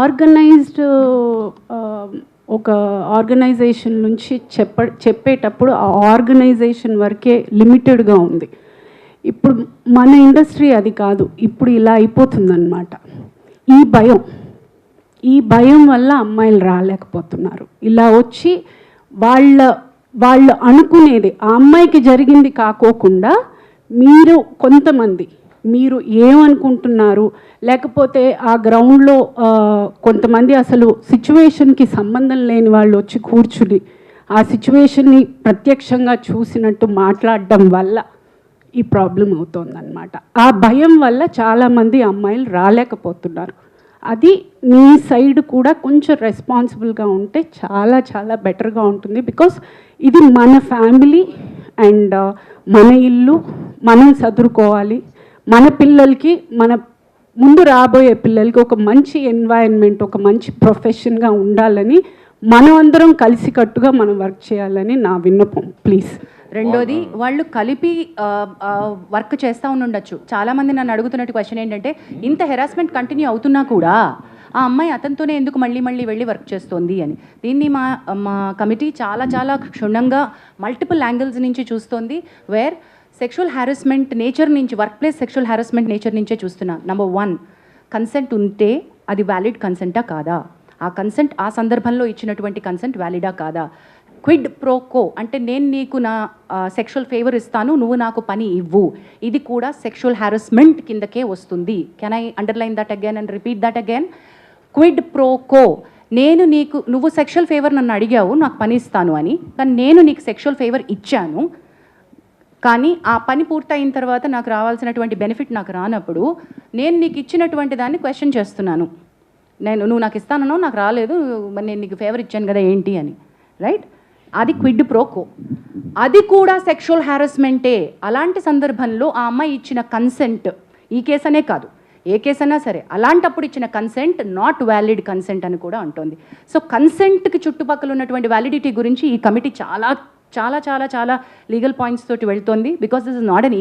Organised ఒక organisation నుంచి చెప్పేటప్పుడు ఆ ఆర్గనైజేషన్ వరకే లిమిటెడ్గా ఉంది. ఇప్పుడు మన ఇండస్ట్రీ అది కాదు. ఇప్పుడు ఇలా అయిపోతుందన్నమాట. ఈ భయం వల్ల అమ్మాయిలు రాలేకపోతున్నారు. ఇలా వచ్చి వాళ్ళు అనుకునేది ఆ అమ్మాయికి జరిగింది కాకోకుండా మీరు ఏమనుకుంటున్నారు, లేకపోతే ఆ గ్రౌండ్లో కొంతమంది అసలు సిచ్యువేషన్కి సంబంధం లేని వాళ్ళు వచ్చి కూర్చుని ఆ సిచ్యువేషన్ని ప్రత్యక్షంగా చూసినట్టు మాట్లాడడం వల్ల ఈ ప్రాబ్లం అవుతుందన్నమాట. ఆ భయం వల్ల చాలామంది అమ్మాయిలు రాలేకపోతున్నారు. అది మీ సైడ్ కూడా కొంచెం రెస్పాన్సిబుల్గా ఉంటే చాలా చాలా బెటర్గా ఉంటుంది. బికాస్ ఇది మన ఫ్యామిలీ అండ్ మన ఇల్లు, మనం చదువుకోవాలి. మన పిల్లలకి, మన ముందు రాబోయే పిల్లలకి ఒక మంచి ఎన్వైరన్మెంట్, ఒక మంచి ప్రొఫెషన్గా ఉండాలని మనం అందరం కలిసికట్టుగా మనం వర్క్ చేయాలని నా విన్నపం. ప్లీజ్. రెండోది, వాళ్ళు కలిపి వర్క్ చేస్తూ ఉండొచ్చు. చాలామంది నన్ను అడుగుతున్నట్టు క్వశ్చన్ ఏంటంటే, ఇంత హెరాస్మెంట్ కంటిన్యూ అవుతున్నా కూడా ఆ అమ్మాయి అతనితోనే ఎందుకు మళ్ళీ వెళ్ళి వర్క్ చేస్తోంది అని. దీన్ని మా కమిటీ చాలా క్షుణ్ణంగా మల్టిపుల్ యాంగిల్స్ నుంచి చూస్తోంది. వేర్ సెక్షువల్ హ్యారస్మెంట్ నేచర్ నుంచి, work place sexual harassment nature నుంచే చూస్తున్నాను. నెంబర్ 1, కన్సెంట్ ఉంటే అది వ్యాలిడ్ కన్సెంటా కాదా, ఆ కన్సెంట్ ఆ సందర్భంలో ఇచ్చినటువంటి కన్సెంట్ వ్యాలిడా కాదా. క్విడ్ ప్రోకో అంటే నేను నీకు నా సెక్షువల్ ఫేవర్ ఇస్తాను, నువ్వు నాకు పని ఇవ్వు, ఇది కూడా సెక్షువల్ హ్యారస్మెంట్ కిందకే వస్తుంది. Can I underline that again and repeat that again? Quid pro quo. నువ్వు సెక్షువల్ ఫేవర్ నన్ను అడిగావు, నాకు పని ఇస్తాను అని, కానీ నేను నీకు సెక్షువల్ ఫేవర్ ఇచ్చాను, కానీ ఆ పని పూర్తయిన తర్వాత నాకు రావాల్సినటువంటి బెనిఫిట్ నాకు రానప్పుడు నేను నీకు ఇచ్చినటువంటి దాన్ని క్వశ్చన్ చేస్తున్నాను. నువ్వు నాకు ఇస్తానో నాకు రాలేదు, మరి నేను నీకు ఫేవర్ ఇచ్చాను కదా ఏంటి అని, రైట్? అది క్విడ్ ప్రోకో. అది కూడా సెక్షువల్ హ్యారస్మెంటే. అలాంటి సందర్భంలో ఆ అమ్మాయి ఇచ్చిన కన్సెంట్, ఈ కేసు అనే కాదు ఏ కేసు అయినా సరే, అలాంటప్పుడు ఇచ్చిన కన్సెంట్ నాట్ వ్యాలిడ్ కన్సెంట్ అని కూడా ఉంటుంది. సో కన్సెంట్కి చుట్టుపక్కల ఉన్నటువంటి వ్యాలిడిటీ గురించి ఈ కమిటీ చాలా చాలా చాలా చాలా లీగల్ పాయింట్స్ తోటి వెళ్తోంది. Because this is not an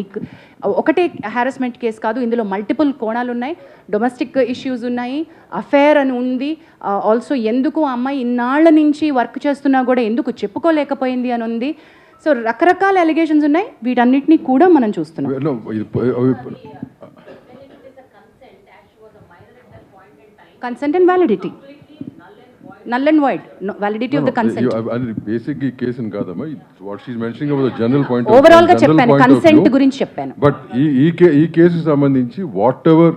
ఒకటే హ్యారస్మెంట్ కేసు కాదు, ఇందులో మల్టిపుల్ కోణాలు ఉన్నాయి. డొమెస్టిక్ ఇష్యూస్ ఉన్నాయి, అఫేర్ అని ఉంది, ఆల్సో ఎందుకు ఆ అమ్మాయి ఇన్నాళ్ల నుంచి వర్క్ చేస్తున్నా కూడా ఎందుకు చెప్పుకోలేకపోయింది అని ఉంది. సో రకరకాల అలిగేషన్స్ ఉన్నాయి, వీటన్నిటినీ కూడా మనం చూస్తున్నాం. Consent and validity, null and void, validity of the consent. Basic case in kadama, what she is mentioning about the general point overall ga cheppanu, consent gurinchi cheppanu. But ee case sambandhinchi whatever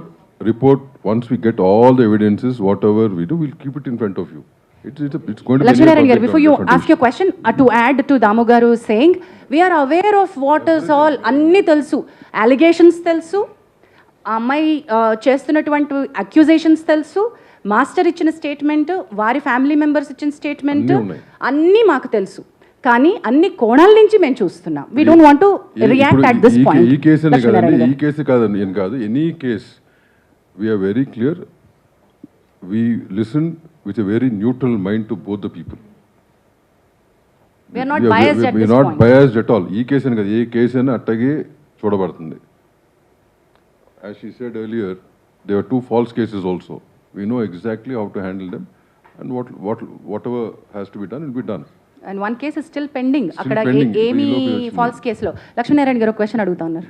report, once we get all the evidences, whatever we do, we'll keep it in front of you. It's going to be Lakshmi Narayan garu, before you ask your question, to add to Damu garu saying, we are aware of what is all, anni telusu, allegations telusu, అమ్మాయి చేస్తున్నటువంటి accusations తెలుసు, master ఇచ్చిన statement, వారి family members ఇచ్చిన statement, అన్నీ మాకు తెలుసు. కానీ అన్ని కోణాల నుంచి మేము చూస్తున్నాం. We don't want to react at this point. ఈ కేసు కాదండి, ఏం కాదు, any case we're very clear. We listen with a very neutral mind to both the people. We're not biased at this point. Biased at all. ఈ case అని కాదు, ఏ case అయినా అట్టగే చూడబడుతుంది. As she said earlier, there were 2 false cases also. We know exactly how to handle them, and whatever has to be done will be done. And one case is still pending. Akkada emi false case lo. Lakshmi Narayan garu question aduguta unnaru.